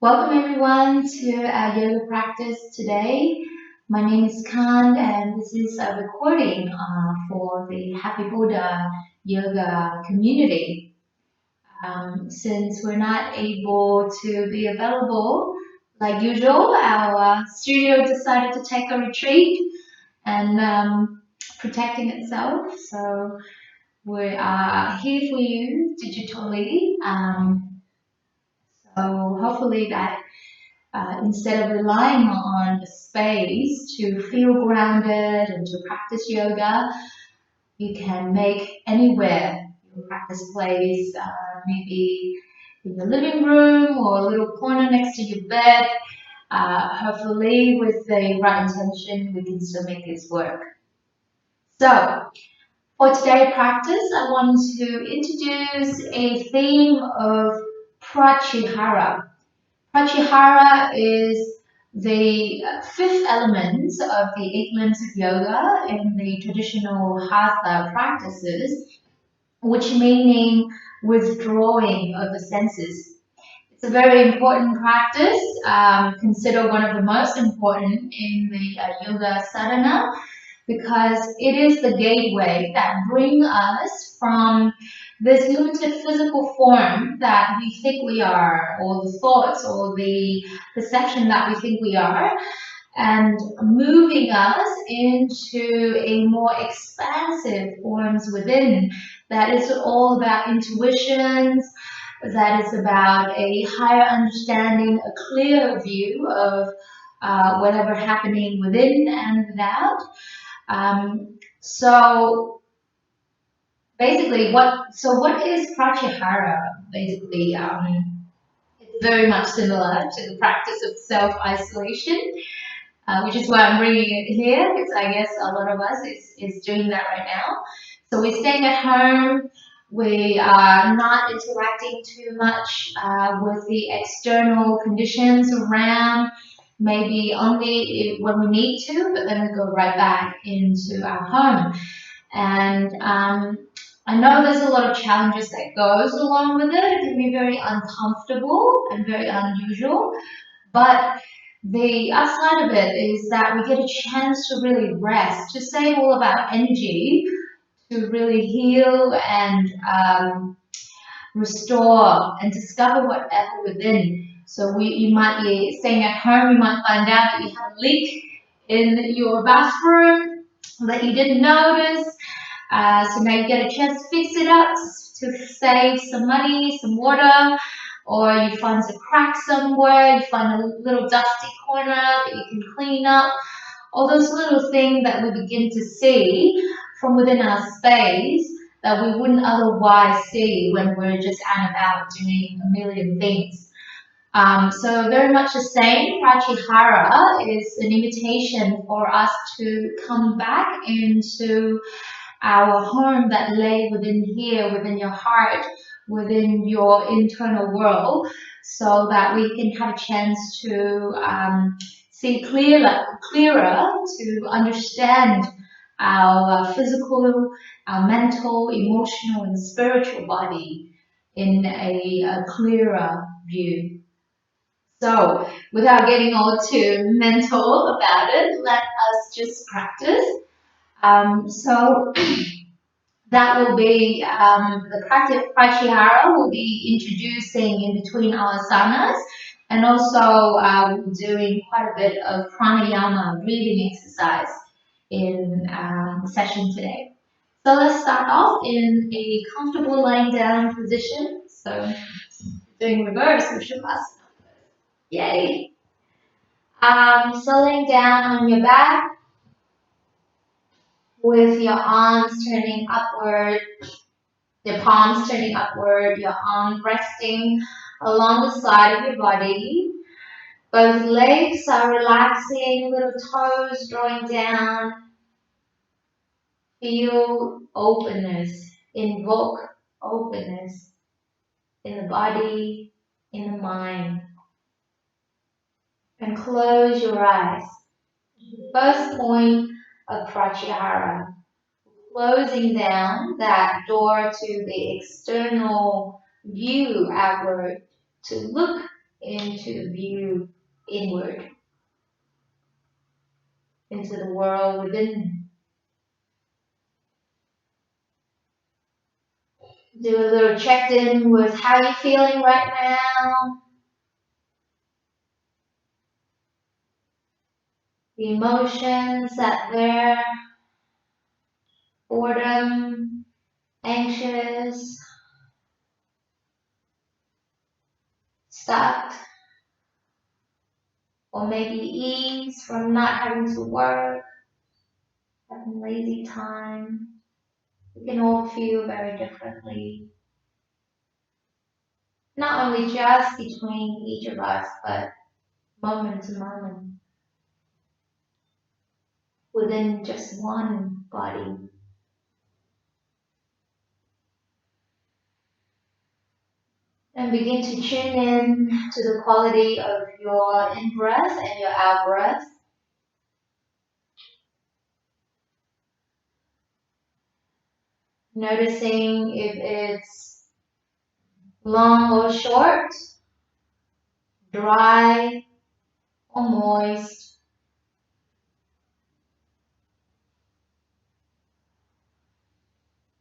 Welcome everyone to our yoga practice today. My name is Khanh and this is a recording for the Happy Buddha yoga community. Since we're not able to be available like usual, our studio decided to take a retreat and protecting itself. So we are here for you digitally. So hopefully that instead of relying on a space to feel grounded and to practice yoga, you can make anywhere your practice place, maybe in the living room or a little corner next to your bed. Hopefully with the right intention, we can still make this work. So for today's practice, I want to introduce a theme of Pratyahara. Pratyahara is the fifth element of the 8 limbs of yoga in the traditional hatha practices, which meaning withdrawing of the senses. It's a very important practice, considered one of the most important in the yoga sadhana, because it is the gateway that brings us from this limited physical form that we think we are, or the thoughts or the perception that we think we are, and moving us into a more expansive forms within that is all about intuitions, that is about a higher understanding, a clear view of whatever happening within and without. So basically, what is Pratyahara? Basically, it's very much similar to the practice of self-isolation, which is why I'm bringing it here, because I guess a lot of us is doing that right now. So we're staying at home. We are not interacting too much with the external conditions around. Maybe only when we need to, but then we go right back into our home. And I know there's a lot of challenges that goes along with it. It can be very uncomfortable and very unusual, but the upside of it is that we get a chance to really rest, to save all of our energy, to really heal and restore and discover whatever within. So you might be staying at home, you might find out that you have a leak in your bathroom that you didn't notice. So now you get a chance to fix it up, to save some money, some water, or you find a crack somewhere, you find a little dusty corner that you can clean up. All those little things that we begin to see from within our space that we wouldn't otherwise see when we're just out and about doing a million things. So very much the same. Pratyahara is an invitation for us to come back into our home that lay within here, within your heart, within your internal world, so that we can have a chance to see clearer, to understand our physical, our mental, emotional, and spiritual body in a clearer view. So without getting all too mental about it, let us just practice. So that will be the practice. Pratyahara will be introducing in between our asanas, and also doing quite a bit of pranayama, breathing exercise in the session today. So let's start off in a comfortable lying down position. So doing reverse of Shavasana. Yay! So laying down on your back with your arms turning upward, your palms turning upward, your arms resting along the side of your body. Both legs are relaxing, little toes drawing down. Feel openness, invoke openness in the body, in the mind. And close your eyes. First point of Pratyahara. Closing down that door to the external view outward, to look into view inward, into the world within. Do a little check-in with how you're feeling right now. The emotions that there, boredom, anxious, stuck, or maybe ease from not having to work, having lazy time. We can all feel very differently. Not only just between each of us, but moment to moment, within just one body. And begin to tune in to the quality of your in-breath and your out-breath. Noticing if it's long or short, dry or moist.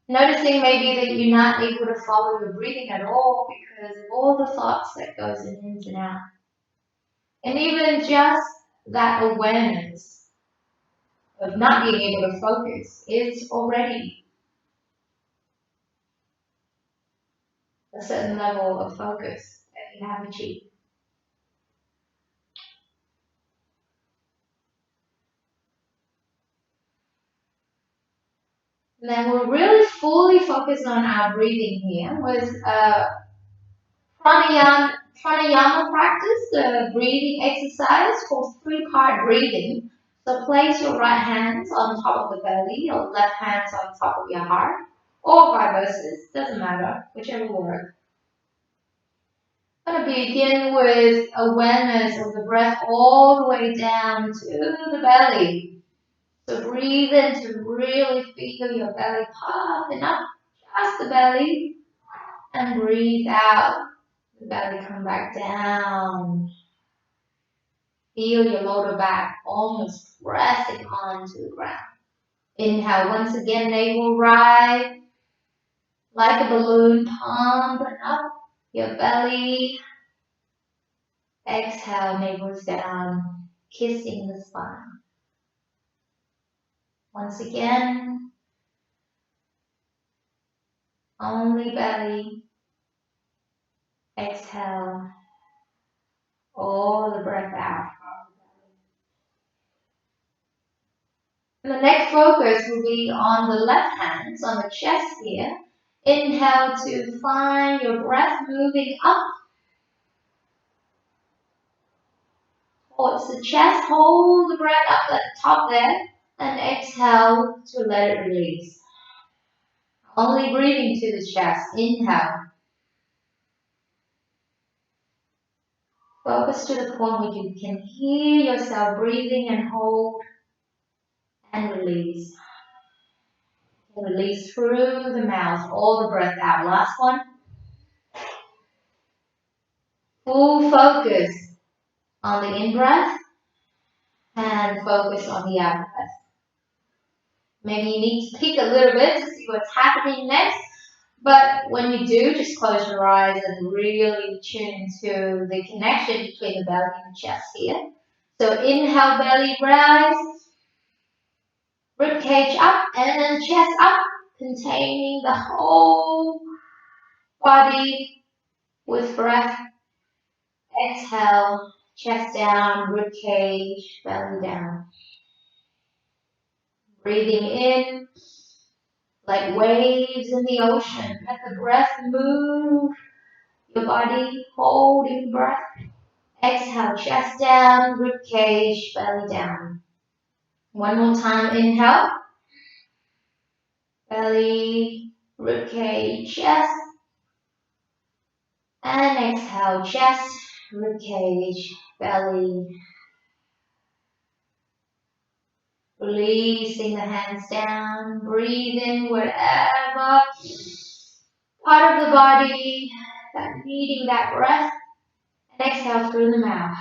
Noticing maybe that you're not able to follow your breathing at all because of all the thoughts that goes in and out. And even just that awareness of not being able to focus is already a certain level of focus that you have achieved. And then we're really fully focused on our breathing here with pranayama practice, the breathing exercise called 3-part breathing. So place your right hands on top of the belly, your left hands on top of your heart, or vice versa, doesn't matter, whichever works. I'm going to begin with awareness of the breath all the way down to the belly. So breathe in to really feel your belly puffing up, just the belly, and breathe out. The belly come back down. Feel your lower back almost pressing onto the ground. Inhale, once again, navel rise like a balloon, pumping up your belly. Exhale, navel's down, kissing the spine. Once again, only belly. Exhale, all the breath out. And the next focus will be on the left hands, on the chest here. Inhale to find your breath moving up towards the chest. Hold the breath up at the top there. And exhale to let it release. Only breathing to the chest. Inhale. Focus to the point where you can hear yourself breathing and hold and release. And release through the mouth, all the breath out. Last one. Full focus on the in-breath and focus on the out-breath. Maybe you need to peek a little bit to see what's happening next. But when you do, just close your eyes and really tune into the connection between the belly and the chest here. So inhale, belly rise, rib cage up and chest up, containing the whole body with breath. Exhale, chest down, rib cage, belly down. Breathing in like waves in the ocean. Let the breath move your body, holding breath. Exhale, chest down, rib cage, belly down. One more time, inhale. Belly, rib cage, chest. And exhale, chest, rib cage, belly. Releasing the hands down. Breathe in wherever part of the body that's needing that breath. And exhale exhale through the mouth.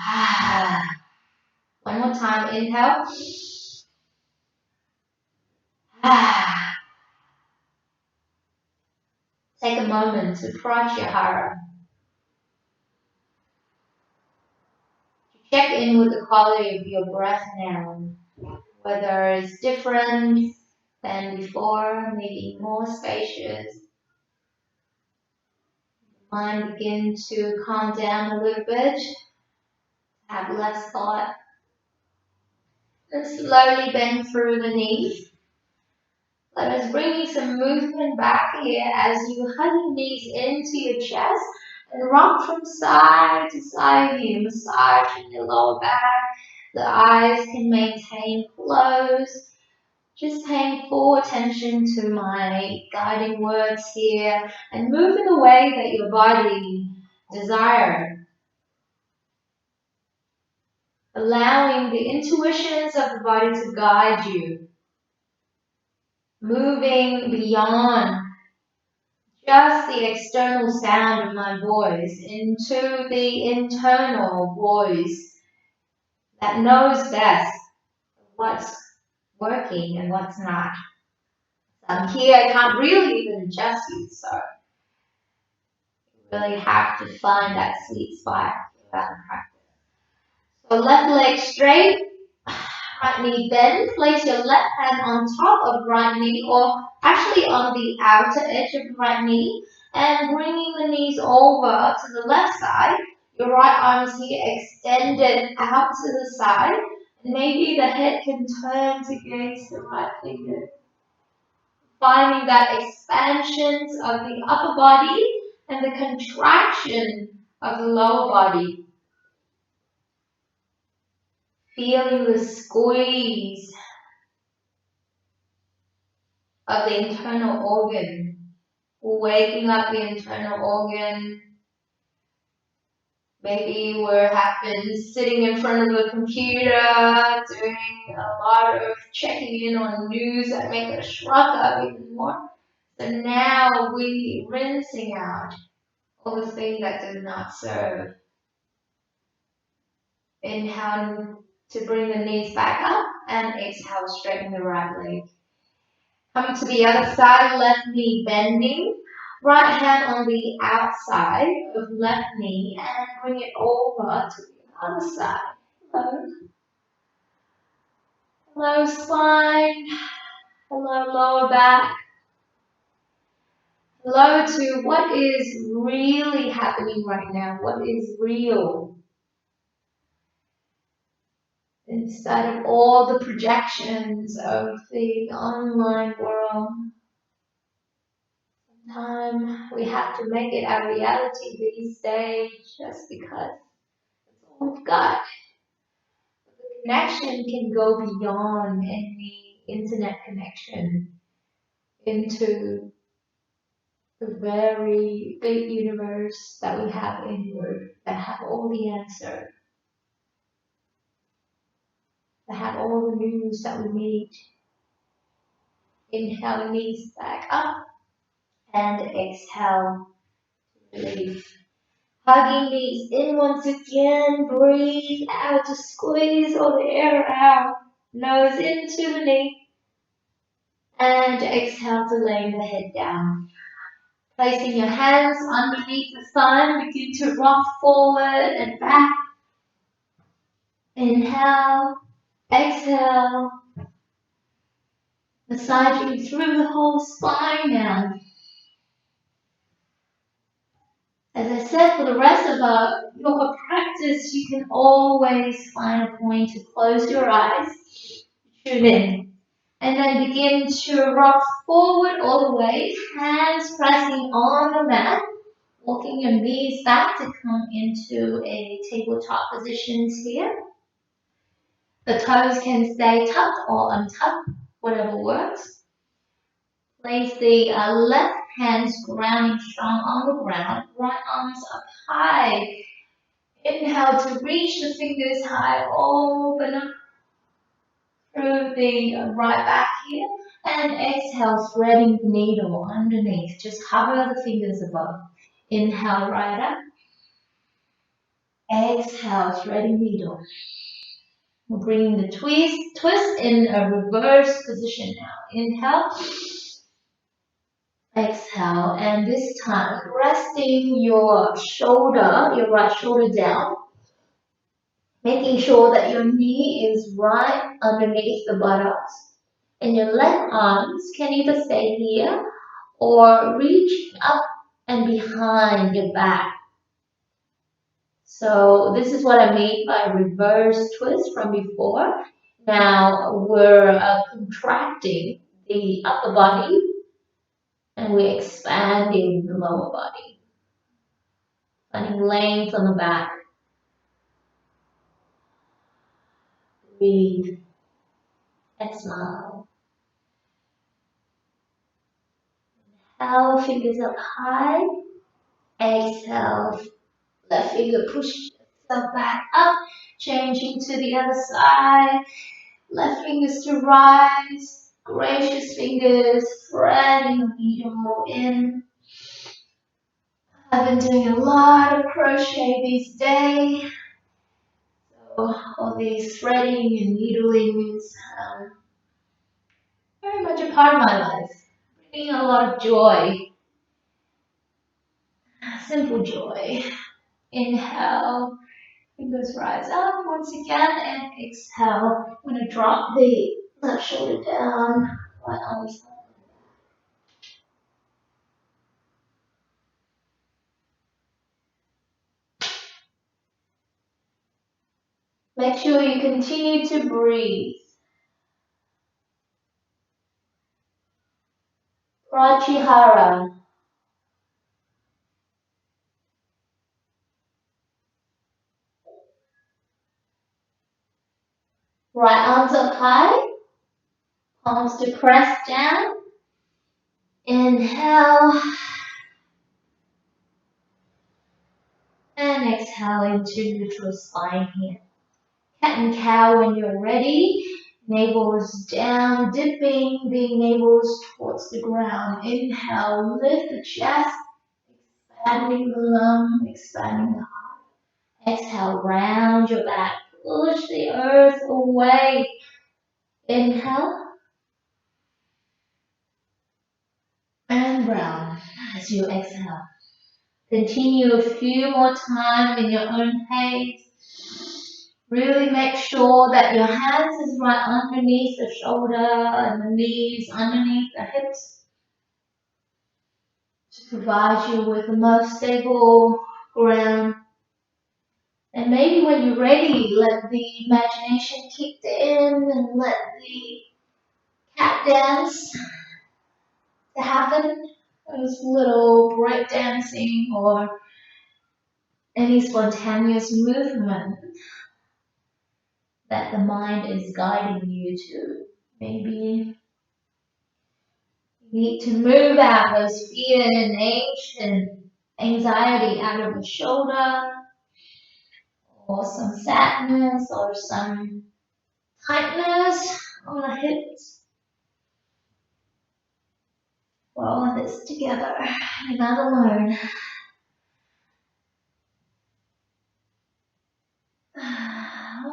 One more time, inhale. Take a moment to Pratyahara. Check in with the quality of your breath now, whether it's different than before, maybe more spacious. Mind begin to calm down a little bit, have less thought, and slowly bend through the knees. Let us bring you some movement back here as you hug your knees into your chest and rock from side to side here, massaging your lower back. The eyes can maintain closed. Just paying full attention to my guiding words here and move in the way that your body desires. Allowing the intuitions of the body to guide you. Moving beyond just the external sound of my voice into the internal voice that knows best what's working and what's not. Here I can't really even adjust you, so you really have to find that sweet spot throughout the practice. So left leg straight, right knee bend. Place your left hand on top of right knee, or actually on the outer edge of right knee, and bringing the knees over to the left side. Your right arm is here extended out to the side, and maybe the head can turn to gaze the right finger. Finding that expansion of the upper body and the contraction of the lower body. Feeling the squeeze of the internal organ. Waking up the internal organ. Maybe we're sitting in front of a computer, doing a lot of checking in on news that make us shrug up even more. So now we rinsing out all the things that do not serve. Inhale to bring the knees back up and exhale, straighten the right leg. Coming to the other side, left knee bending. Right hand on the outside of left knee and bring it over to the other side. Hello. Hello spine. Hello lower back. Hello to what is really happening right now. What is real. Instead of all the projections of the online world. Sometimes we have to make it our reality these days just because it's all we've got. But the connection can go beyond any internet connection into the very big universe that we have inward, that have all the answers. That have all the news that we need. Inhale, knees back up, and exhale, release. Hugging knees in once again, breathe out to squeeze all the air out. Nose into the knee, and exhale to lay the head down. Placing your hands underneath the spine, begin to rock forward and back. Inhale, exhale. Massaging through the whole spine now. As I said, for the rest of your practice, you can always find a point to close your eyes, tune in, and then begin to rock forward all the way, hands pressing on the mat, walking your knees back to come into a tabletop position here. The toes can stay tucked or untucked, whatever works. Place the left hands grounding strong on the ground, right arms up high. Inhale to reach the fingers high, open up through the right back here, and exhale, threading the needle underneath. Just hover the fingers above. Inhale right up. Exhale, threading needle. We're bringing the twist in a reverse position now. Inhale. Exhale, and this time resting your shoulder, your right shoulder down, making sure that your knee is right underneath the buttocks, and your left arms can either stay here or reach up and behind your back. So this is what I mean by reverse twist from before. Now we're contracting the upper body and we're expanding the lower body. Finding length on the back. Breathe. Exhale. Inhale, fingers up high. Exhale. Left finger push yourself back up. Changing to the other side. Left fingers to rise. Gracious fingers. Threading the needle in. I've been doing a lot of crochet these days. All these threading and needling is very much a part of my life, bringing a lot of joy, simple joy. Inhale, fingers rise up once again, and exhale. I'm going to drop the left shoulder down, right arms up. Make sure you continue to breathe. Pratyahara. Right arms up high, palms to press down. Inhale. And exhale into neutral spine here. Cat and cow when you're ready. Navels down, dipping the navels towards the ground. Inhale, lift the chest, expanding the lung, expanding the heart. Exhale, round your back, push the earth away. Inhale. And round as you exhale. Continue a few more times in your own pace. Really make sure that your hands is right underneath the shoulder and the knees, underneath the hips, to provide you with the most stable ground. And maybe when you're ready, let the imagination kick in and let the cat dance to happen. Those little break dancing or any spontaneous movement that the mind is guiding you to. Maybe you need to move out those fear and age and anxiety out of the shoulder, or some sadness, or some tightness on the hips. We're all in this together, you're not alone.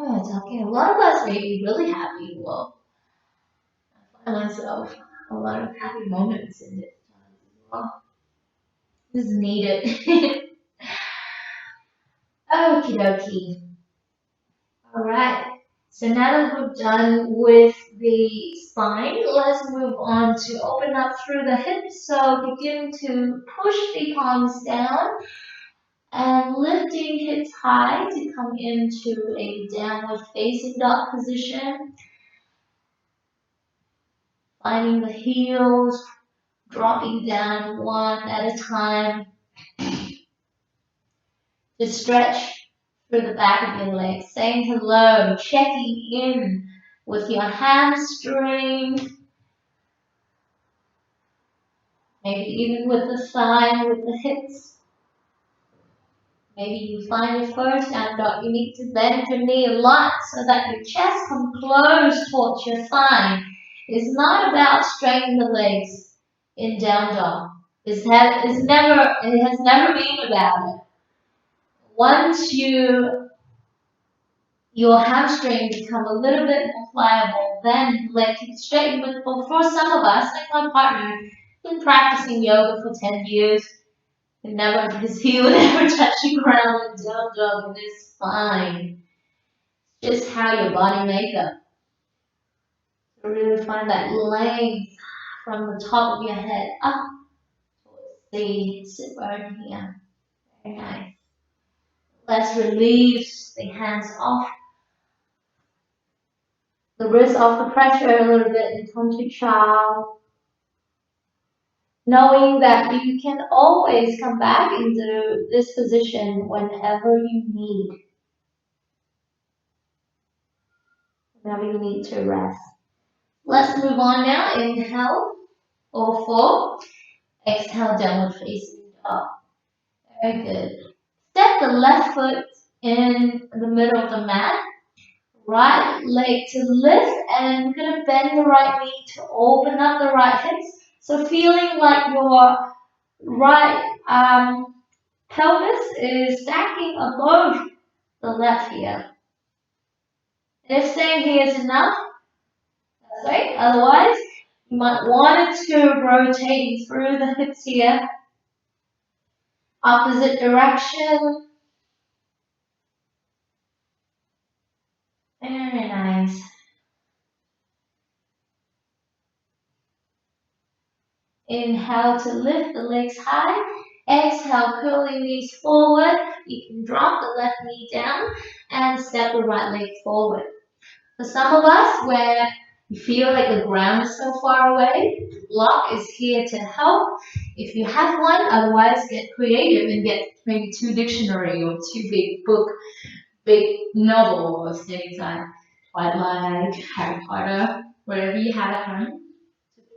Oh, it's okay. A lot of us may be really happy. Well, I find myself a lot of happy moments in this time as well. This is needed. Okie dokie. Alright, so now that we've done with the spine, let's move on to open up through the hips. So begin to push the palms down and lifting hips high to come into a downward facing dog position. Finding the heels, dropping down one at a time. To stretch through the back of your legs, saying hello, checking in with your hamstring, maybe even with the thigh, with the hips. Maybe you find your first down dog, you need to bend your knee a lot so that your chest comes close towards your thigh. It's not about straightening the legs in down dog. It has never been about it. Once you your hamstring become a little bit more pliable, then leg can straighten. But for some of us, like my partner, been practicing yoga for 10 years, and never his heel never touched the ground and down dog, and it's fine. Just how your body makeup. So really find that length from the top of your head up towards the sit bone here. Very nice. Let's release the hands off the wrist off the pressure a little bit and come to child. Knowing that you can always come back into this position whenever you need. Whenever you need to rest. Let's move on now. Inhale, all four. Exhale, downward facing dog. Very good. Step the left foot in the middle of the mat. Right leg to lift, and you're going to bend the right knee to open up the right hips. So feeling like your right pelvis is stacking above the left here. If staying here is enough, that's right. Otherwise, you might want to rotate through the hips here. Opposite direction. Very nice. Inhale to lift the legs high. Exhale, curling knees forward. You can drop the left knee down and step the right leg forward. For some of us, where you feel like the ground is so far away, the block is here to help. If you have one, otherwise get creative and get maybe 2 dictionary or 2 big novel or study time. Twilight, Harry Potter, whatever you have at home.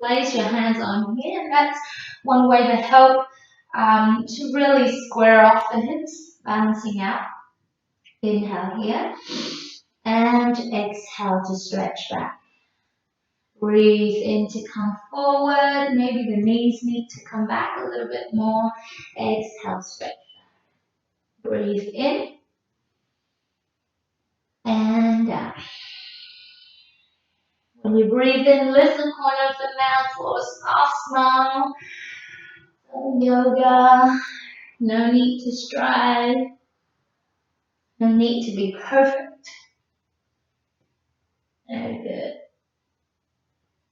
Place your hands on here, and that's one way to help to really square off the hips, balancing out. Inhale here, and exhale to stretch back. Breathe in to come forward, maybe the knees need to come back a little bit more. Exhale, stretch back. Breathe in, and out. When you breathe in, lift the corner of the mouth for a soft smile. Yoga, no need to strive, no need to be perfect. Very good.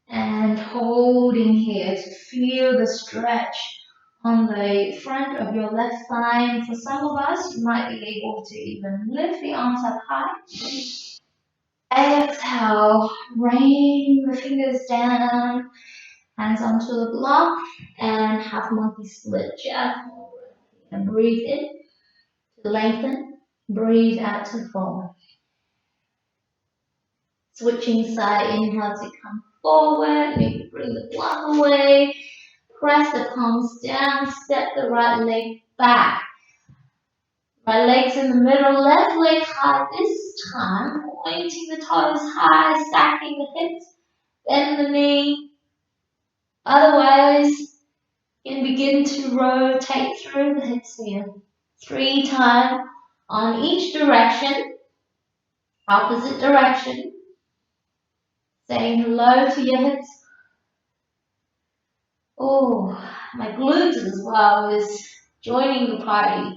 And holding here to feel the stretch on the front of your left thigh. And for some of us, you might be able to even lift the arms up high. Exhale, rain the fingers down, hands onto the block, and half monkey split. And breathe in to lengthen, breathe out to fold. Switching side, inhale to come forward, maybe bring the block away, press the palms down, step the right leg back. Right leg's in the middle, left leg high this time, pointing the toes high, stacking the hips, bend the knee. Otherwise, you can begin to rotate through the hips here. 3 times on each direction, opposite direction. Saying hello to your hips. Oh, my glutes as well is joining the party.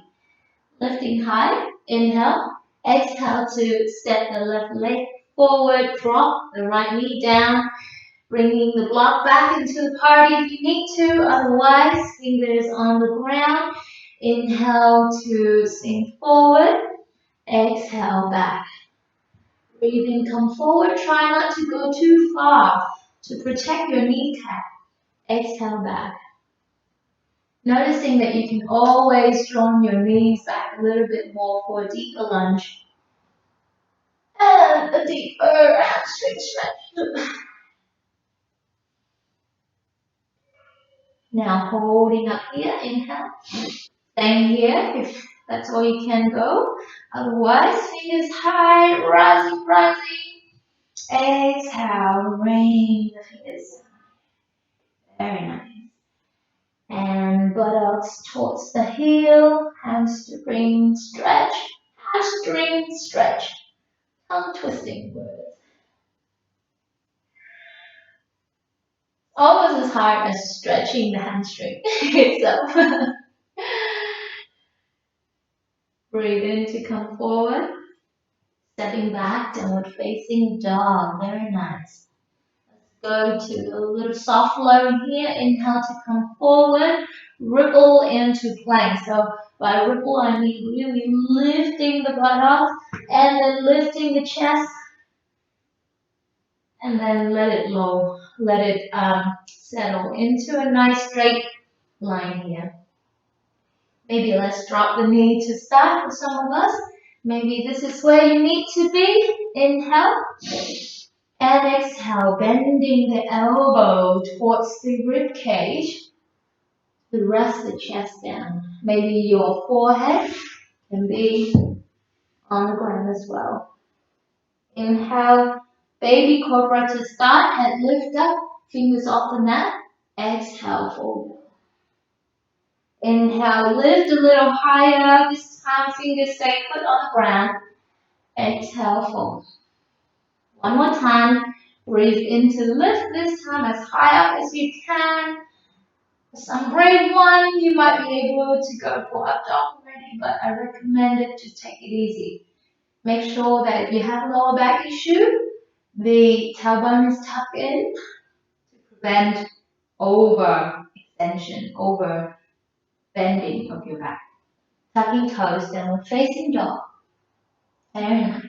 Lifting high, inhale. Exhale to step the left leg forward, drop the right knee down, bringing the block back into the party if you need to. Otherwise, fingers on the ground. Inhale to sink forward. Exhale back. Breathe in, come forward. Try not to go too far to protect your kneecap. Exhale back. Noticing that you can always draw your knees back a little bit more for a deeper lunge. And a deeper hamstring stretch. Now holding up here, inhale. Staying here if that's all you can go. Otherwise, fingers high, rising. Exhale, rain the fingers. Very nice. And buttocks towards the heel, hamstring stretch, hamstring stretch. tongue twisting words. Almost as hard as stretching the hamstring itself. Breathe in to come forward. Stepping back, downward facing dog. Very nice. Let's go to a little soft low here. Inhale to come forward. Ripple into plank. So by ripple, I mean really lifting the butt up and then lifting the chest. And then let it low. Let it settle into a nice straight line here. Maybe let's drop the knee to start for some of us. Maybe this is where you need to be. Inhale. And exhale, bending the elbow towards the rib cage to rest the chest down. Maybe your forehead can be on the ground as well. Inhale, baby cobra to start. Head lift up, fingers off the mat. Exhale, forward. Inhale, lift a little higher. This time, fingers stay put on the ground. Exhale, fold. One more time. Breathe into lift. This time as high up as you can. For some brave one, you might be able to go for up dog already, but I recommend it to take it easy. Make sure that if you have a lower back issue, the tailbone is tucked in to prevent over extension, over bending of your back. Tucking toes, downward facing dog. Very nice.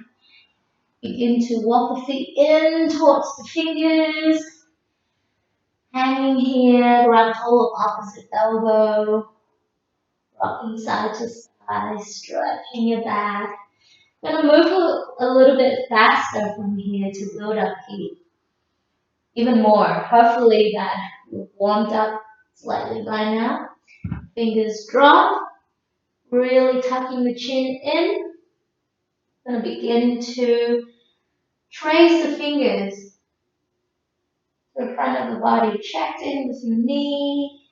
Begin to walk the feet in towards the fingers. Hanging here, grab hold of opposite elbow. Rocking side to side, stretching your back. Gonna move a little bit faster from here to build up heat. Even more. Hopefully that you've warmed up slightly by now. Fingers drop. Really tucking the chin in. Gonna begin to trace the fingers to the front of the body. Check in with your knee.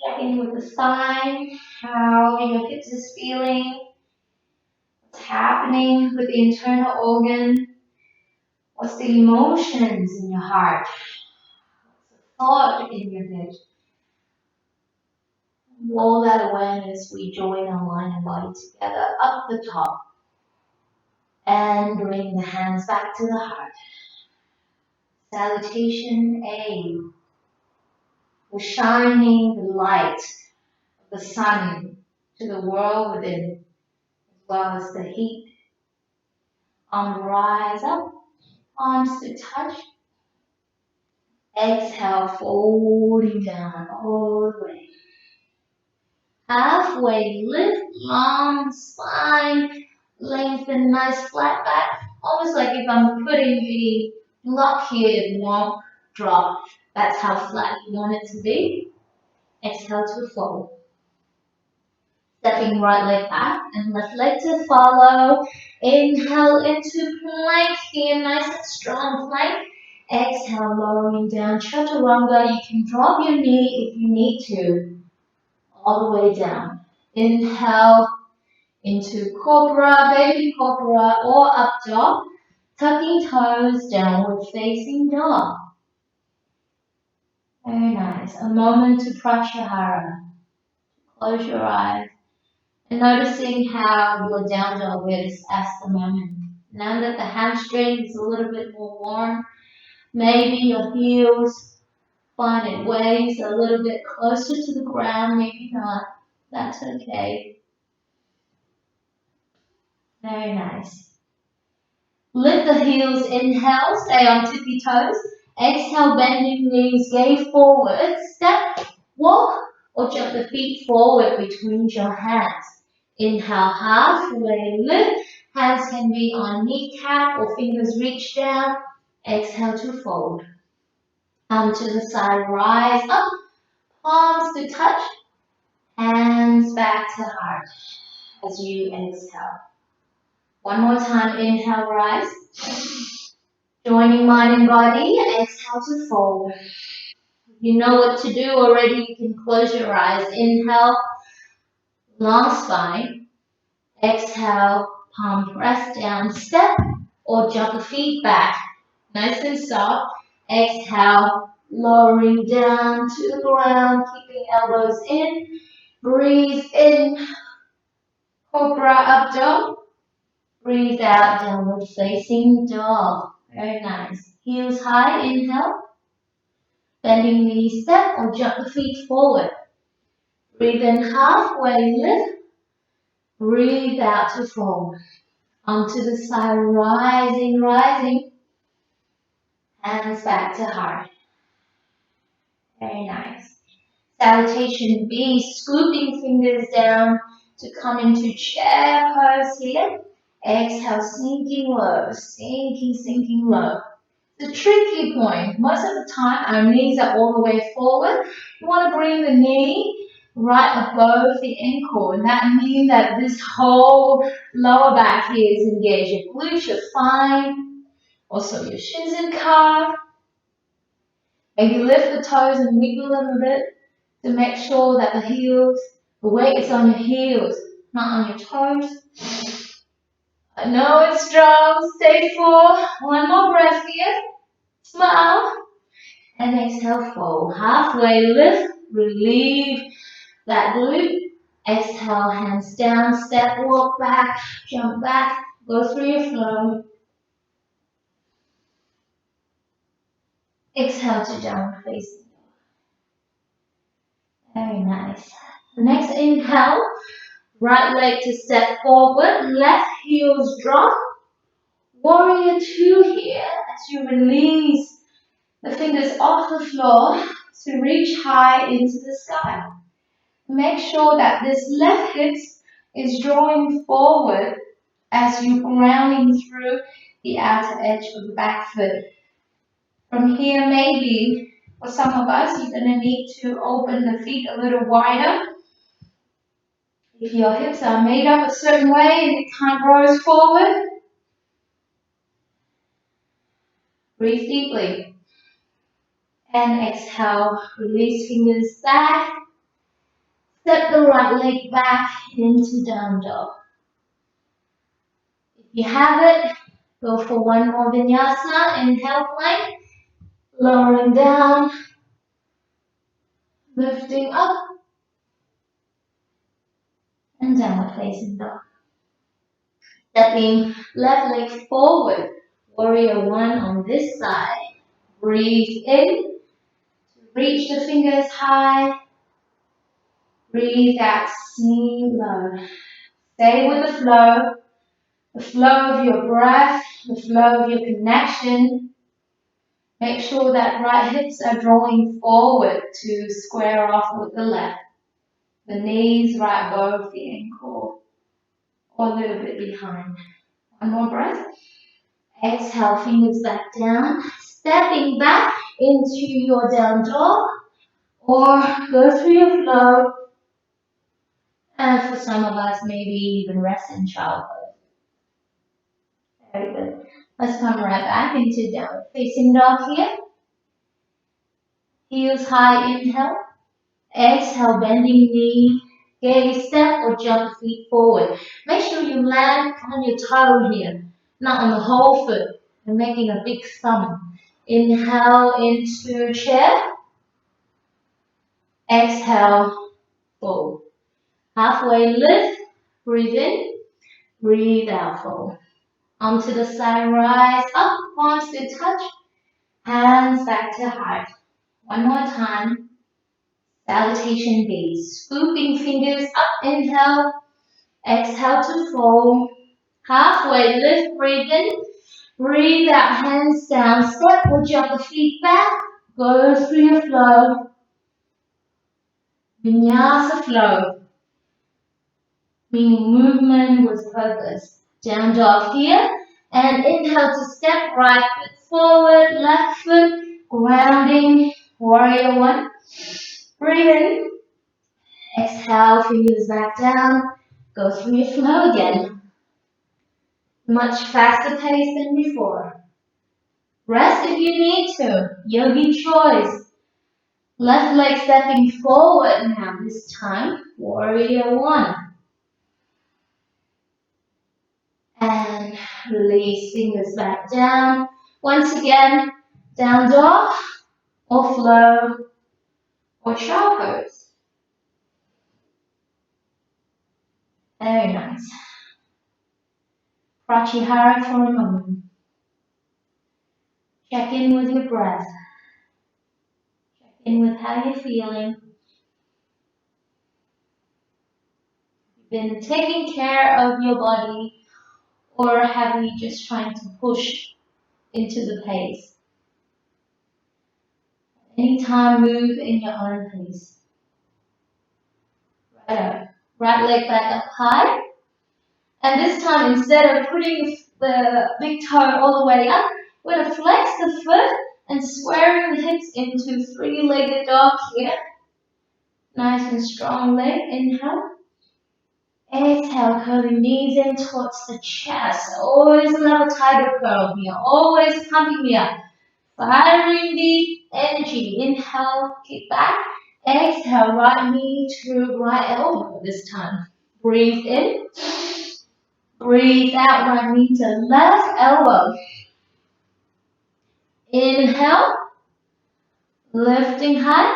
Check in with the spine. How your hips is feeling. What's happening with the internal organ? What's the emotions in your heart? What's the thought in your head? All that awareness, we join our mind and body together up the top and bring the hands back to the heart. Salutation A. We're shining the light of the sun to the world within, as well as the heat. Arms rise up, arms to touch. Exhale, folding down all the way. Halfway lift, long spine, lengthen, nice flat back. Almost like if I'm putting a block here, it won't drop. That's how flat you want it to be. Exhale to fold. Stepping right leg back and left leg to follow. Inhale into plank here, nice and strong plank. Exhale, lowering down, chaturanga. You can drop your knee if you need to, all the way down. Inhale into cobra, baby cobra, or up dog. Tucking toes, downward facing dog. Very nice. A moment to pratyahara. Close your eyes. And noticing how your down dog is at the moment. Now that the hamstring is a little bit more warm, maybe your heels find it waves a little bit closer to the ground, maybe not. That's okay. Very nice. Lift the heels, inhale, stay on tippy toes. Exhale, bending knees, gaze forward, step, walk, or jump the feet forward between your hands. Inhale, halfway lift. Hands can be on kneecap or fingers reach down. Exhale to fold. Arm to the side, rise up. Palms to touch. Hands back to heart as you exhale. One more time, inhale, rise. Joining mind and body, exhale to fold. You know what to do already, you can close your eyes. Inhale, long spine. Exhale, palm press down, step or jump the feet back. Nice and soft. Exhale, lowering down to the ground, keeping elbows in. Breathe in, cobra up dog. Breathe out, downward facing dog. Very nice. Heels high, inhale. Bending knees, step or jump the feet forward. Breathe in, halfway lift. Breathe out to fold. Onto the side, rising, rising. Hands back to heart. Very nice. Salutation B, scooping fingers down to come into chair pose here. Exhale, sinking low, sinking low. The tricky point, most of the time our knees are all the way forward. You want to bring the knee right above the ankle, and that means that this whole lower back here is engaged. Your glutes, your spine, also your shins and calf. Maybe lift the toes and wiggle them a bit to make sure that the weight is on your heels, not on your toes. I know it's strong. Stay for one more breath here. Smile. And exhale, fold. Halfway lift. Relieve that glute. Exhale, hands down. Step, walk back. Jump back. Go through your flow. Exhale to downward facing. Very nice. Next inhale. Right leg to step forward. Left heels drop. Warrior two here as you release the fingers off the floor to reach high into the sky. Make sure that this left hip is drawing forward as you're grounding through the outer edge of the back foot. From here, maybe for some of us, you're going to need to open the feet a little wider. If your hips are made up a certain way and it kind of rolls forward, breathe deeply. And exhale, release fingers back. Step the right leg back into down dog. If you have it, go for one more vinyasa. Inhale, plank. Lowering down. Lifting up. And downward facing dog. Stepping left leg forward. Warrior one on this side. Breathe in. Reach the fingers high. Breathe out, sink low. Stay with the flow of your breath, the flow of your connection. Make sure that right hips are drawing forward to square off with the left. The knees right above the ankle or a little bit behind. One more breath. Exhale, fingers back down. Stepping back into your down dog or go through your flow. And for some of us, maybe even rest in child pose. Very good. Let's come right back into downward facing dog here. Heels high, inhale. Exhale, bending knee. Gaze, step or jump feet forward. Make sure you land on your toe here, not on the whole foot. You're making a big thumb. Inhale into chair. Exhale, fold. Halfway lift. Breathe in. Breathe out, fold. Onto the side, rise up, palms to touch, hands back to heart. One more time. Salutation B. Scooping fingers up, inhale. Exhale to fold. Halfway lift, breathe in. Breathe out, hands down. Step or jump the feet back. Go through your flow. Vinyasa flow. Meaning movement with purpose. Down dog here. And inhale to step right foot forward, left foot, grounding, warrior one. Breathe in. Exhale, fingers back down. Go through your flow again. Much faster pace than before. Rest if you need to. Yogi choice. Left leg stepping forward now. This time, warrior one. And Release fingers back down. Once again, down dog or flow or sharp pose. Very nice. Pratyahara for a moment. Check in with your breath. Check in with how you're feeling. You've been taking care of your body, or have you just trying to push into the pace? Anytime, move in your own pace. Right up. Right leg back up high. And this time, instead of putting the big toe all the way up, we're going to flex the foot and squaring the hips into three-legged dog here. Nice and strong leg. Inhale. Exhale, curling knees in towards the chest. Always a little tiger curl here. Always pumping me up. Firing the energy. Inhale, kick back. Exhale, right knee to right elbow this time. Breathe in. Breathe out, right knee to left elbow. Inhale, lifting high.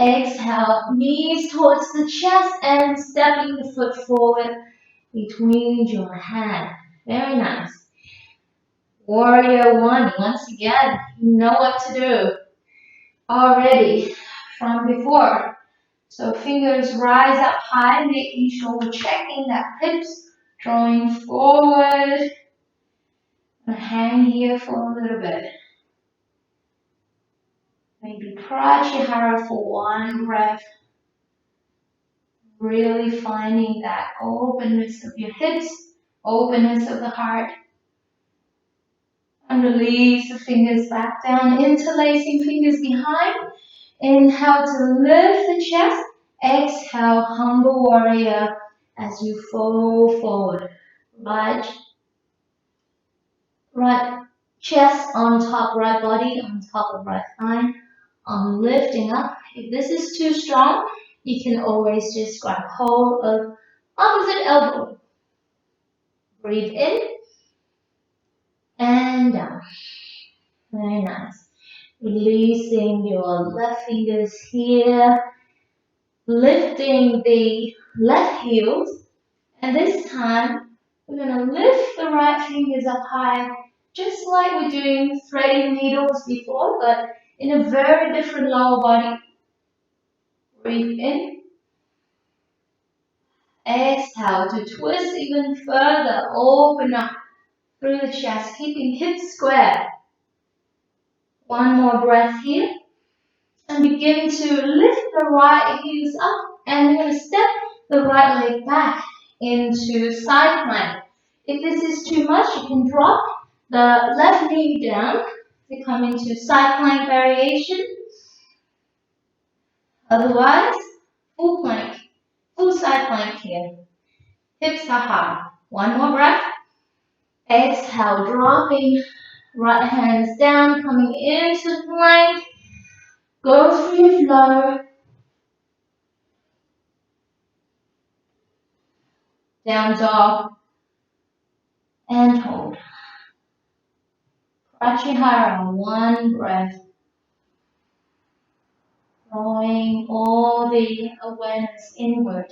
Exhale, knees towards the chest and stepping the foot forward between your hands. Very nice. Warrior one, once again, you know what to do already from before. So fingers rise up high, making sure we're checking that hips, drawing forward. And hang here for a little bit. Maybe Pratyahara for one breath. Really finding that openness of your hips, openness of the heart. And release the fingers back down, interlacing fingers behind. Inhale to lift the chest. Exhale, humble warrior as you fold forward. Right chest on top, right body on top of right thigh. I'm lifting up. If this is too strong, you can always just grab hold of opposite elbow. Breathe in and down. Very nice. Releasing your left fingers here. Lifting the left heels. And this time, we're going to lift the right fingers up high, just like we're doing threading needles before, but in a very different lower body. Breathe in. Exhale to twist even further. Open up through the chest, keeping hips square. One more breath here. And begin to lift the right heels up. And we're going to step the right leg back into side plank. If this is too much, you can drop the left knee down to come into side plank variation. Otherwise, full plank, full side plank here. Hips are high. One more breath. Exhale, dropping right hands down, coming into plank. Go through your flow. Down dog. And hold. Pratyahara, one breath. Drawing all the awareness inward.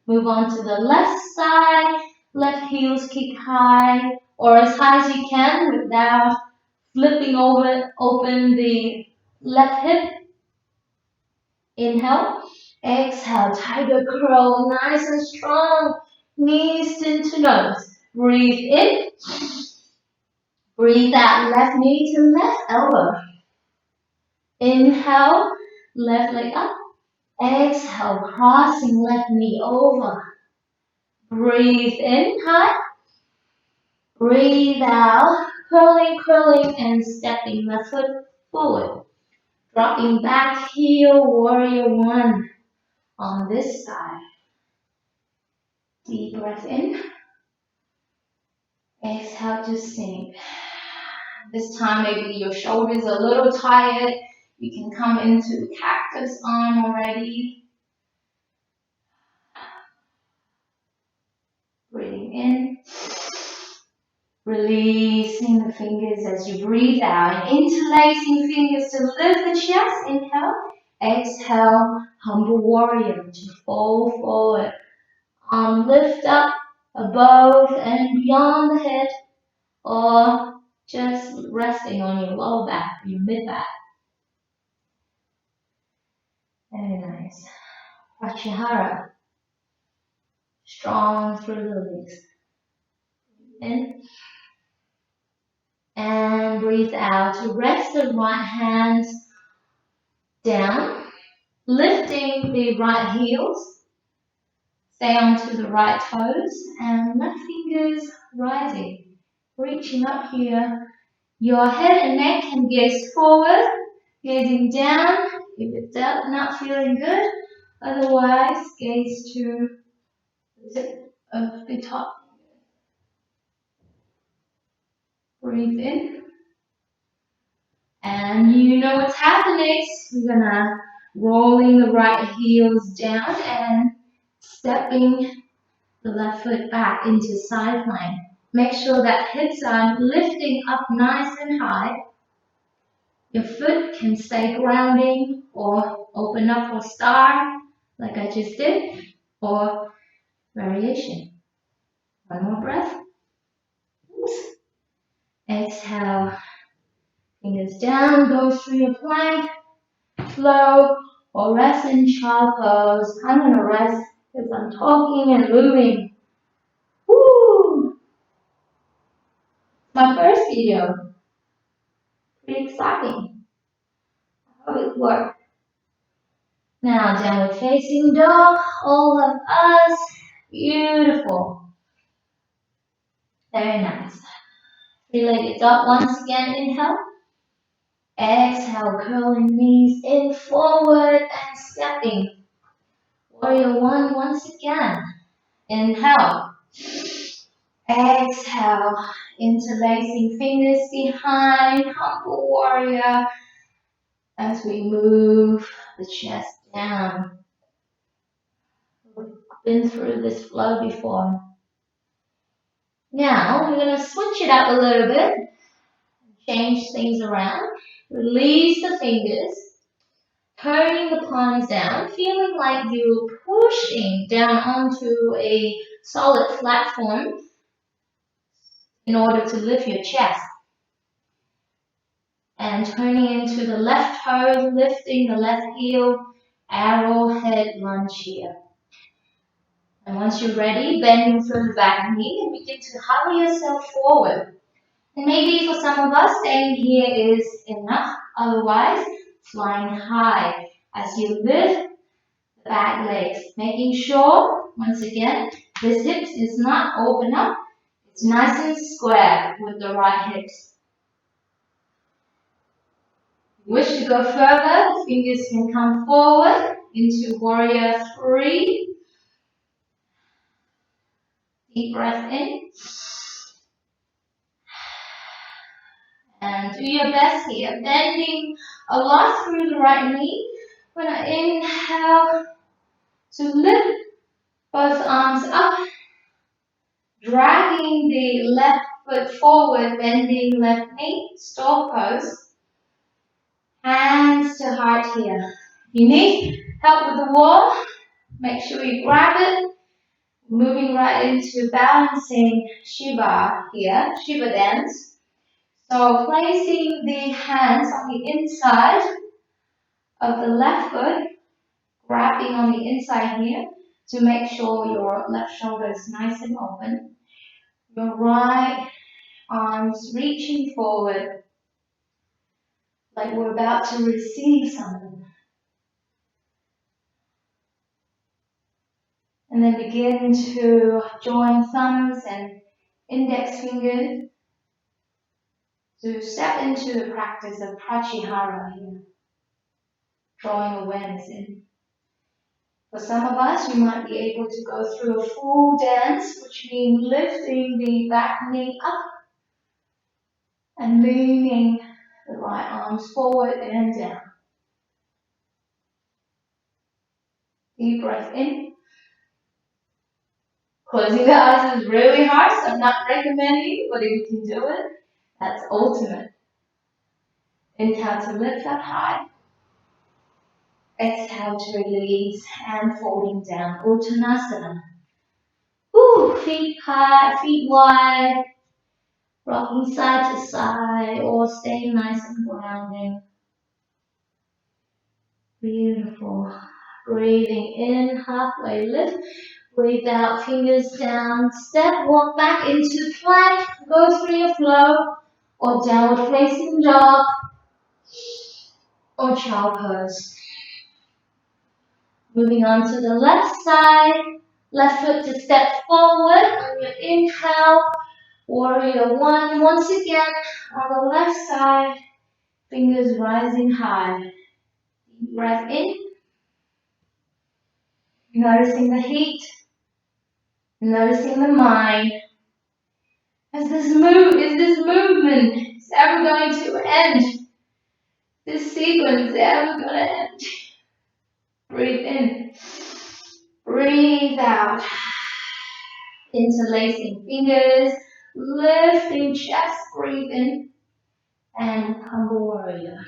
Move on to the left side. Left heels kick high or as high as you can without flipping over. Open the left hip. Inhale. Exhale. Tiger curl. Nice and strong. Knees into nose. Breathe in. Breathe out. Left knee to left elbow. Inhale. Left leg up. Exhale. Crossing left knee over. Breathe in, high. Breathe out, curling, and stepping the foot forward. Dropping back heel, warrior one on this side. Deep breath in. Exhale to sink. This time maybe your shoulders are a little tired. You can come into cactus arm already. Breathing in, releasing the fingers as you breathe out, and interlacing fingers to lift the chest. Inhale, exhale, humble warrior to fold forward. Arm lift up above and beyond the head, or just resting on your lower back, your mid back. Very nice. Pratyahara. Strong through the legs. In. And breathe out to rest the right hands down, lifting the right heels. Stay onto the right toes and left fingers rising, reaching up here. Your head and neck can gaze forward, gazing down if it's not feeling good. Otherwise, gaze to the tip of the top. Breathe in. And you know what's happening. We're gonna rolling the right heels down and stepping the left foot back into side plank. Make sure that hips are lifting up nice and high. Your foot can stay grounding or open up for star, like I just did, or variation. One more breath. Oops. Exhale. Fingers down, go through your plank, flow, or rest in child pose. I'm going to rest because I'm talking and moving. Woo! My first video. Pretty exciting. I hope it worked. Now, downward facing dog, all of us. Beautiful. Very nice. Three-legged dog once again, inhale. Exhale, curling knees in forward and stepping. Warrior one once again. Inhale. Exhale, interlacing fingers behind, humble warrior as we move the chest down. We've been through this flow before. Now we're going to switch it up a little bit, change things around, release the fingers, turning the palms down, feeling like you're pushing down onto a solid platform in order to lift your chest. And turning into the left toe, lifting the left heel, arrowhead lunge here. And once you're ready, bending through the back knee and begin to hover yourself forward. And maybe for some of us, staying here is enough. Otherwise, flying high as you lift the back legs, making sure, once again, this hips is not open up. It's nice and square with the right hips. Wish to go further, the fingers can come forward into warrior three. Deep breath in. And do your best here, bending a lot through the right knee. When I inhale, to lift both arms up, dragging the left foot forward, bending left knee, stork pose. Hands to heart here. If you need help with the wall, make sure you grab it. Moving right into balancing Shiva here, Shiva dance. So placing the hands on the inside of the left foot, grabbing on the inside here to make sure your left shoulder is nice and open. Your right arms reaching forward like we're about to receive something. And then begin to join thumbs and index fingers to step into the practice of Pratyahara here, drawing awareness in. For some of us, you might be able to go through a full dance, which means lifting the back knee up and leaning the right arms forward and down. Deep breath in. Closing the eyes is really hard, so I'm not recommending, but if you can do it, that's ultimate. Inhale to lift up high. Exhale to release and folding down. Uttanasana. Woo, feet high, feet wide, rocking side to side, or staying nice and grounding. Beautiful. Breathing in, halfway lift. Breathe out, fingers down. Step, walk back into plank. Go through your flow, or downward facing dog, or child pose. Moving on to the left side. Left foot to step forward on your inhale. Warrior one. Once again, on the left side, fingers rising high. Deep breath in. Noticing the heat. Noticing the mind. Is this movement is ever going to end? This sequence is ever going to end? Breathe in. Breathe out. Interlacing fingers. Lifting chest. Breathe in. And humble warrior.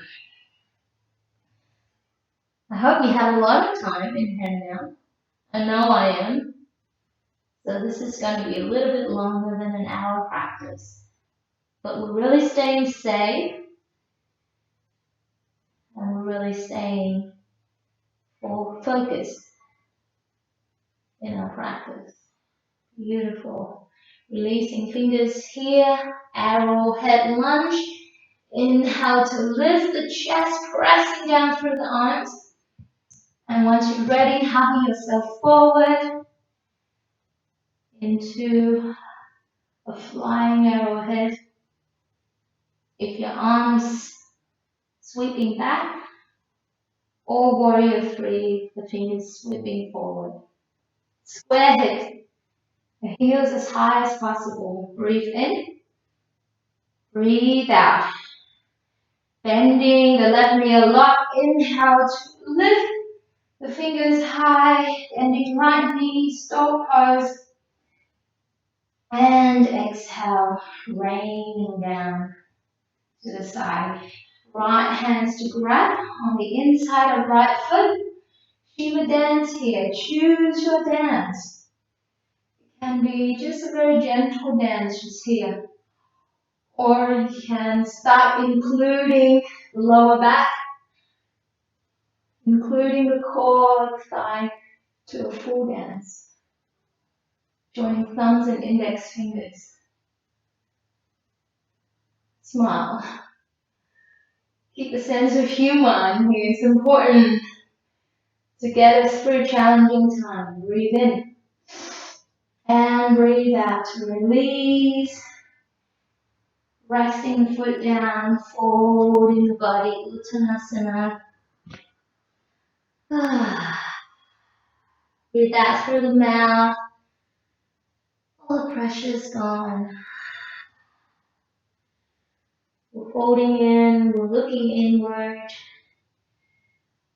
I hope you have a lot of time in here now. I know I am. So this is going to be a little bit longer than an hour practice. But we're really staying safe. And we're really staying focused in our practice. Beautiful. Releasing fingers here. Arrowhead lunge. Inhale to lift the chest, pressing down through the arms. And once you're ready, hugging yourself forward into a flying arrowhead. If your arms sweeping back, or warrior three, the fingers sweeping forward. Square hip, the heels as high as possible. Breathe in, breathe out. Bending the left knee a lot. Inhale to lift the fingers high, bending right knee, stop pose. And exhale, raining down to the side. Right hands to grab on the inside of right foot. Shiva dance here. Choose your dance. It can be just a very gentle dance just here. Or you can start including the lower back, including the core, thigh to a full dance. Joining thumbs and index fingers. Smile. Keep a sense of humor in here. It's important to get us through a challenging time. Breathe in. And breathe out to release. Resting the foot down, folding the body, Uttanasana. Breathe out through the mouth. All the pressure's gone. We're folding in, we're looking inward.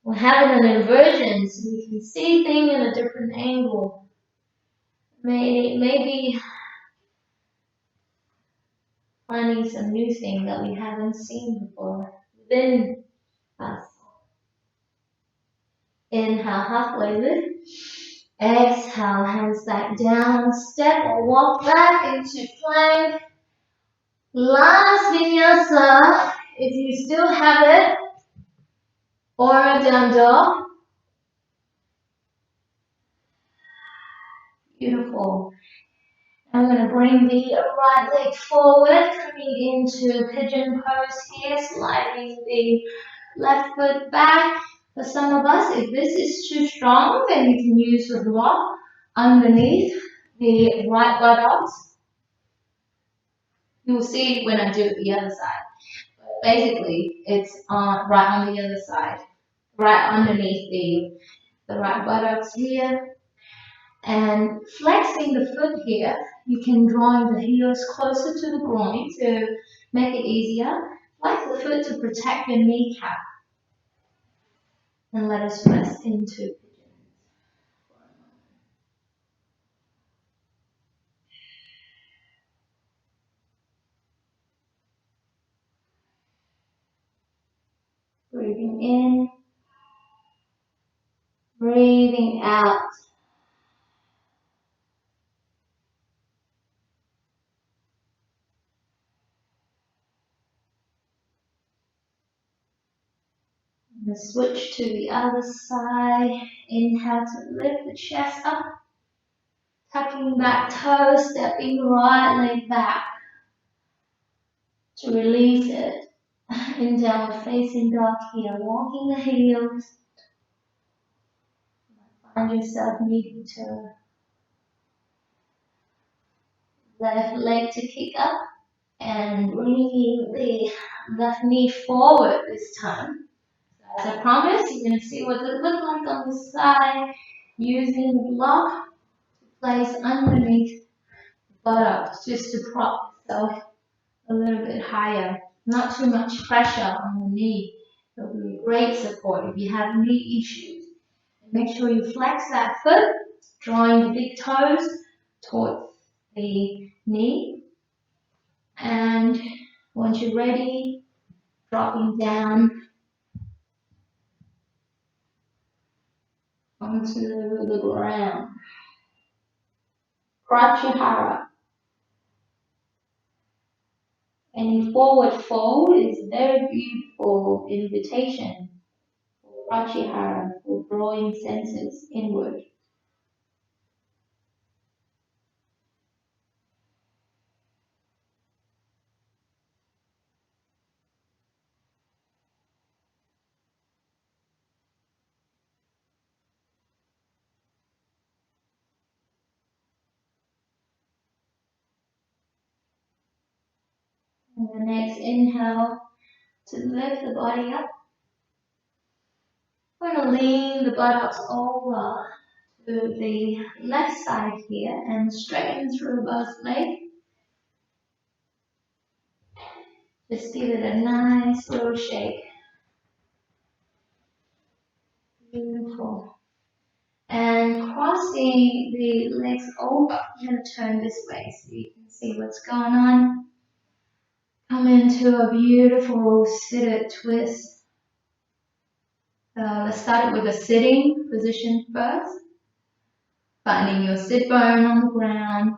We're having an inversion so we can see things in a different angle. Maybe finding some new thing that we haven't seen before within us. Inhale, halfway lift. Exhale, hands back down. Step or walk back into plank. Last vinyasa, if you still have it, or a down dog. Beautiful. I'm going to bring the right leg forward, coming into pigeon pose here, sliding the left foot back. For some of us, if this is too strong, then you can use the block underneath the right buttocks. You'll see when I do it the other side. But basically, it's right on the other side, right underneath the right buttocks here. And flexing the foot here, you can draw the heels closer to the groin to make it easier. Flex the foot to protect your kneecap. And let us rest into pigeons for a moment. Breathing in, breathing out. And switch to the other side. Inhale to lift the chest up. Tucking back toes, stepping right leg back to release it. In downward facing dog here, walking the heels. Find yourself needing to left leg to kick up and bringing the left knee forward this time. As I promised, you're going to see what it looks like on the side using the block to place underneath the buttocks just to prop yourself a little bit higher. Not too much pressure on the knee. It'll be a great support if you have knee issues. And make sure you flex that foot, drawing the big toes towards the knee. And once you're ready, dropping down onto the ground. Pratyahara. And forward fold is a very beautiful invitation for Pratyahara, for drawing senses inward. And the next inhale to lift the body up. We're going to lean the buttocks over to the left side here and straighten through both legs. Just give it a nice little shake. Beautiful. And crossing the legs over, I'm going to turn this way so you can see what's going on. Come into a beautiful seated twist. Let's start with a sitting position first. Finding your sit bone on the ground.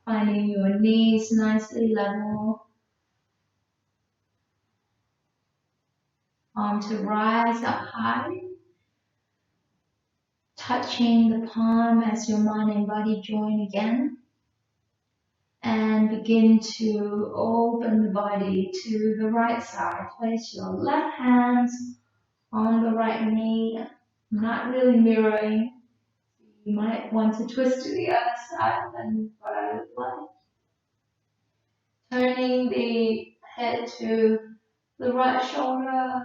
Finding your knees nicely level. Arm to rise up high. Touching the palm as your mind and body join again. And begin to open the body to the right side. Place your left hands on the right knee. Not really mirroring. You might want to twist to the other side and what I look like. Turning the head to the right shoulder,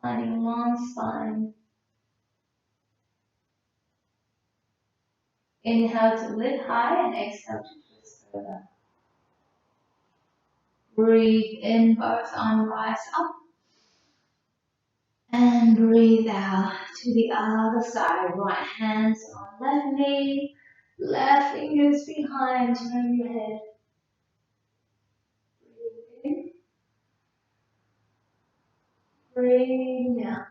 finding long spine. Inhale to lift high and exhale to twist further. Breathe in, both arms rise up. And breathe out to the other side. Right hands on left knee, left fingers behind, turn your head. Breathe in. Breathe out.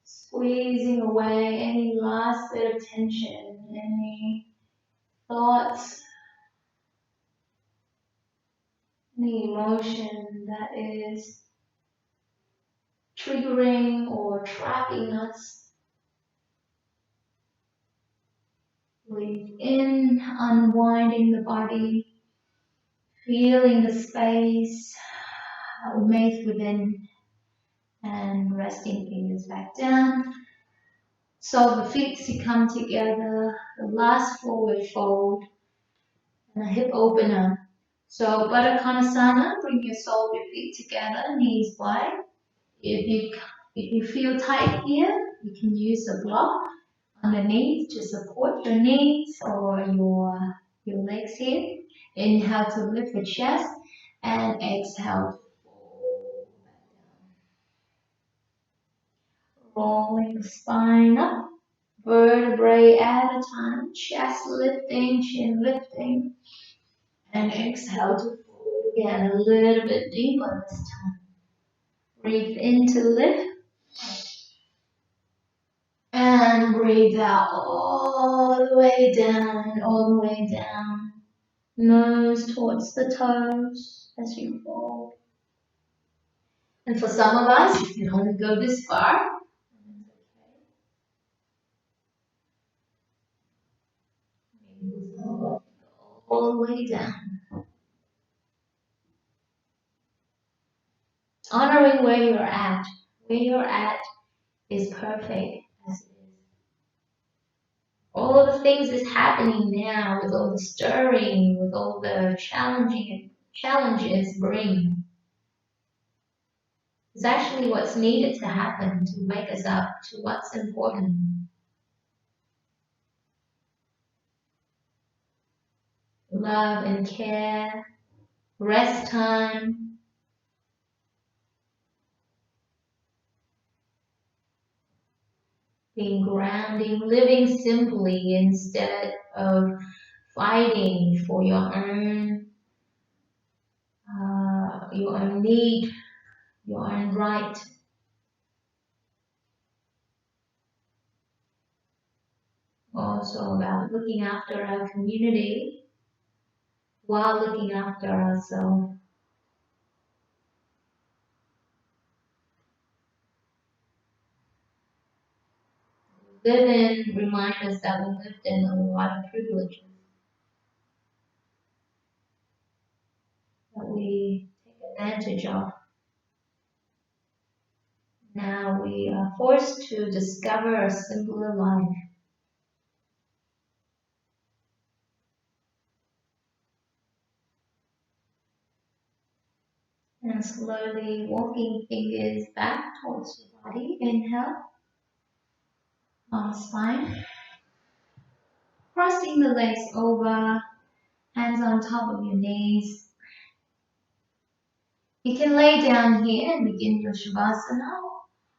Squeezing away any last bit of tension, any thoughts, any emotion that is triggering or trapping us. Breathe in, unwinding the body, feeling the space made within, and resting fingers back down. So the feet to come together, the last forward fold, and a hip opener. So Baddha Konasana, bring your soles of your feet together, knees wide. If you feel tight here, you can use a block underneath to support your knees or your legs here. Inhale to lift the chest and exhale. Rolling the spine up, vertebrae at a time, chest lifting, chin lifting. And exhale to fold again a little bit deeper this time. Breathe in to lift. And breathe out all the way down, all the way down. Nose towards the toes as you fold. And for some of us, you can only go this far. All the way down. Honoring where you're at. Where you're at is perfect as it is. All of the things that's happening now with all the stirring, with all the challenges bring, is actually what's needed to happen to wake us up to what's important. Love and care, rest time, being grounding, living simply instead of fighting for your own need, your own right. Also about looking after our community while looking after ourselves. Live in remind us that we lived in a lot of privileges that we take advantage of. Now we are forced to discover a simpler life. And slowly walking fingers back towards your body. Inhale on the spine. Crossing the legs over, hands on top of your knees. You can lay down here and begin your Shavasana.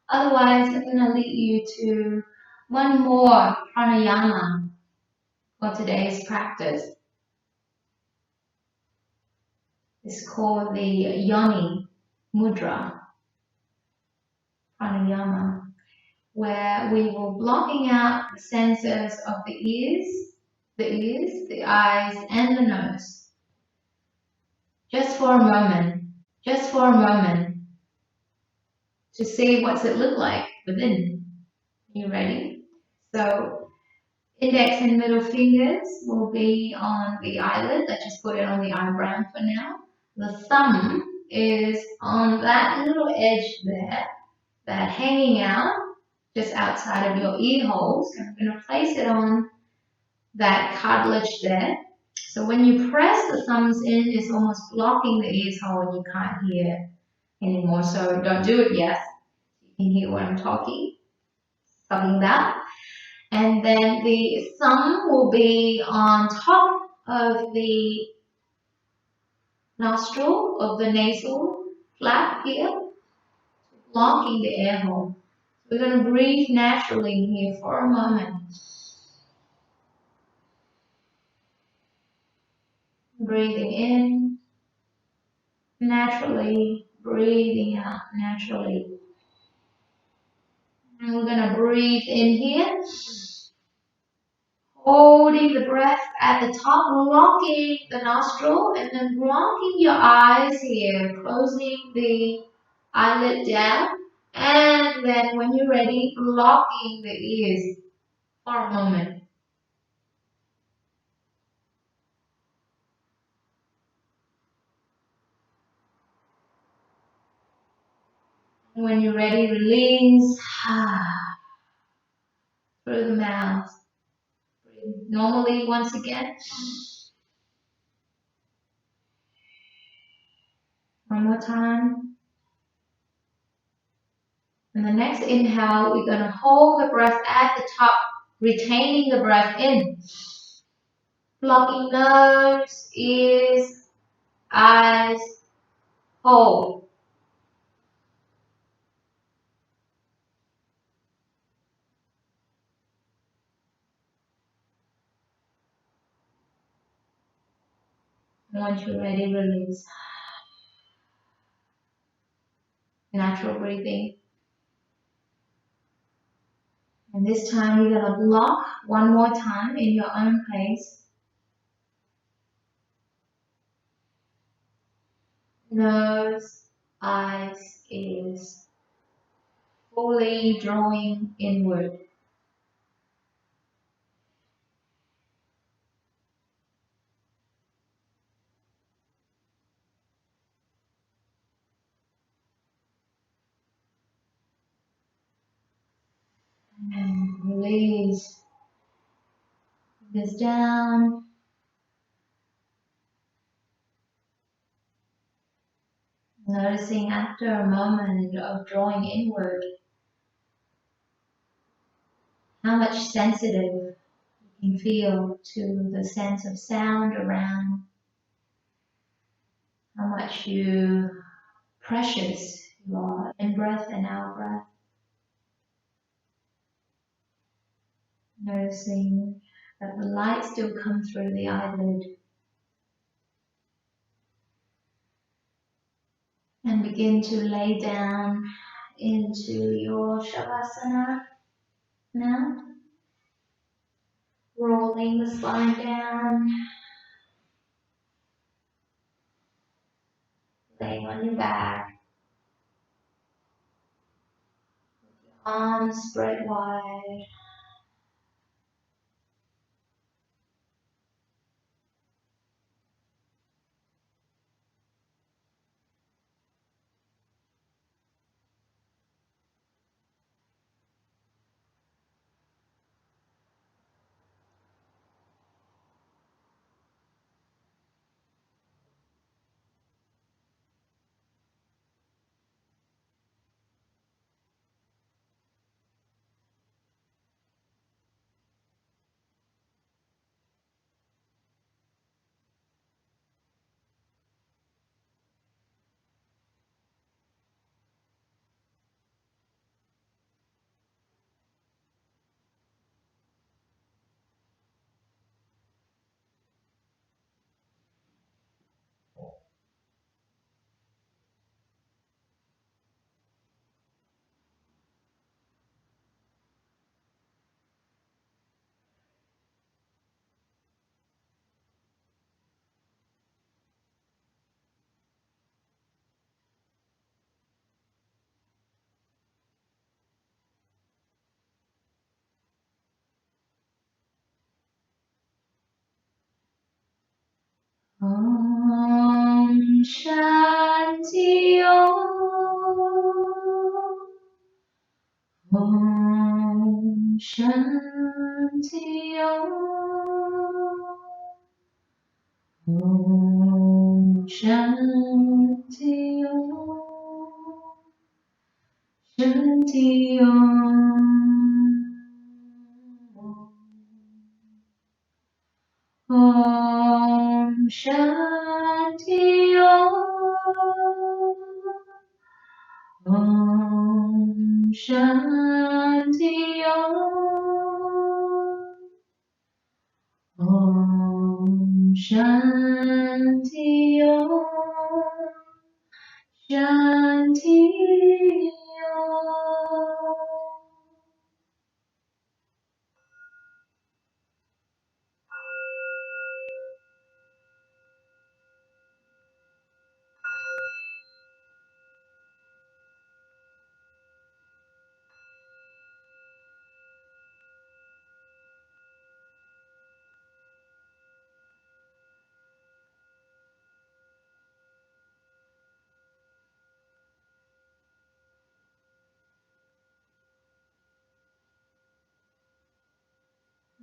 Otherwise, I'm going to lead you to one more pranayama for today's practice. It's called the Yoni Mudra pranayama, where we will blocking out the senses of the ears, the eyes, and the nose. Just for a moment, to see what's it look like within. You ready? So index and middle fingers will be on the eyelid. Let's just put it on the eyebrow for now. The thumb is on that little edge there, that hanging out just outside of your ear holes. I'm going to place it on that cartilage there. So when you press the thumbs in, it's almost blocking the ears hole and you can't hear anymore. So don't do it yet. You can hear what I'm talking about. And then the thumb will be on top of the nostril of the nasal flap here, blocking the air hole. We're going to breathe naturally here for a moment. Breathing in naturally, breathing out naturally. And we're going to breathe in here, holding the breath at the top, locking the nostril, and then blocking your eyes here, closing the eyelid down, and then when you're ready, locking the ears for a moment. When you're ready, release through the mouth. Breathe normally once again. One more time. And the next inhale, we're going to hold the breath at the top, retaining the breath in. Blocking nose, ears, eyes, hold. And once you're ready, release. Natural breathing. And this time you're going to block one more time in your own pace. Nose, eyes, ears. Fully drawing inward. And release this down. Noticing after a moment of drawing inward, how much sensitive you can feel to the sense of sound around, how much precious you are in breath and out breath. Noticing that the light still comes through the eyelid. And begin to lay down into your Shavasana now. Rolling the spine down. Laying on your back. Arms spread wide. Om Shanti Om. Om Shanti Om. Om Shanti Om. Shanti Om. Om Shanti Om. Om Shanti Om. Om Shanti Om. Shanti Om.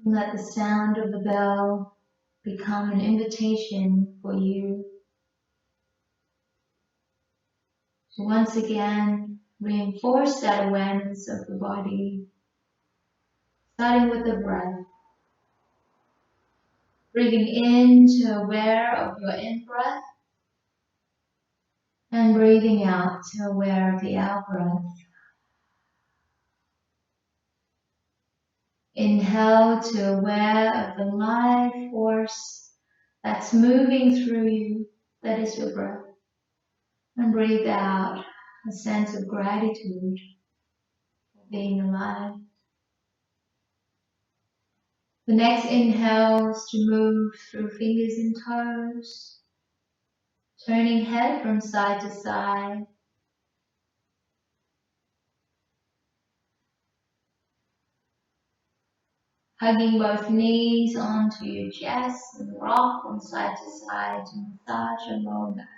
Let the sound of the bell become an invitation for you to once again reinforce that awareness of the body, starting with the breath. Breathing in to aware of your in-breath and breathing out to aware of the out-breath. Inhale to aware of the life force that's moving through you. That is your breath. And breathe out a sense of gratitude for being alive. The next inhale is to move through fingers and toes, turning head from side to side. Hugging both knees onto your chest and rock from side to side to massage your lower back.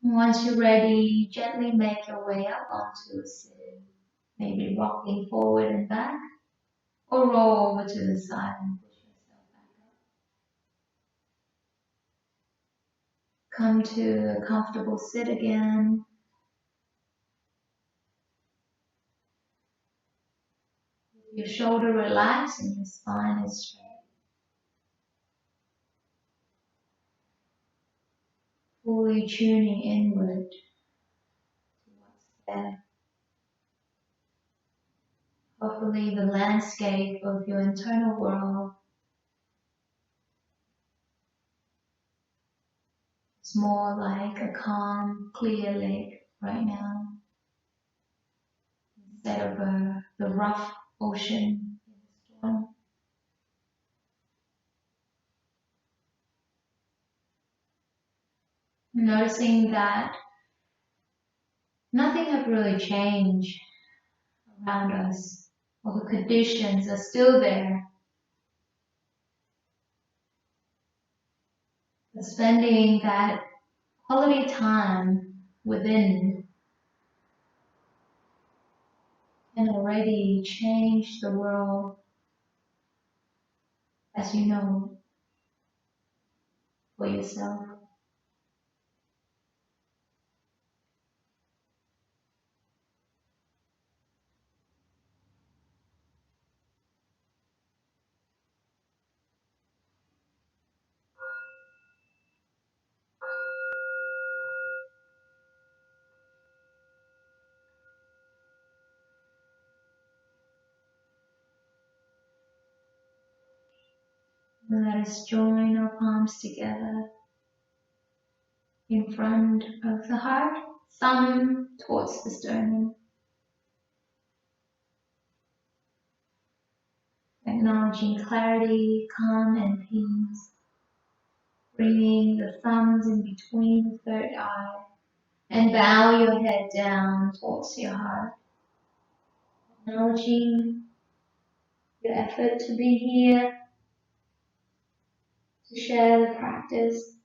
And once you're ready, gently make your way up onto a sit, maybe rocking forward and back, or roll over to the side and push yourself back up. Come to a comfortable sit again. Your shoulder relaxed and your spine is straight. Fully tuning inward to what's there. Hopefully the landscape of your internal world is more like a calm, clear lake right now, instead of the rough ocean in the storm. Noticing that nothing has really changed around us. All the conditions are still there. But spending that quality time within can already change the world as you know for yourself. Let us join our palms together in front of the heart, thumb towards the sternum. Acknowledging clarity, calm, and peace. Bringing the thumbs in between the third eye and bow your head down towards your heart. Acknowledging your effort to be here, to share the practice,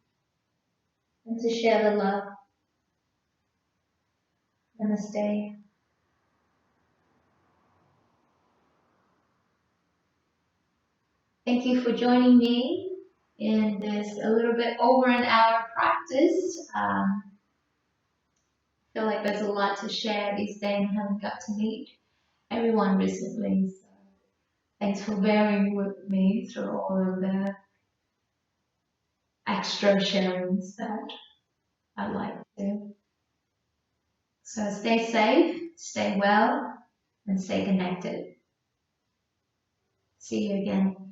and to share the love. Namaste. Thank you for joining me in this a little bit over an hour practice. I feel like there's a lot to share these days. I haven't got to meet everyone recently, so thanks for bearing with me through all of the extra sharings that I like to do. So stay safe, stay well, and stay connected. See you again.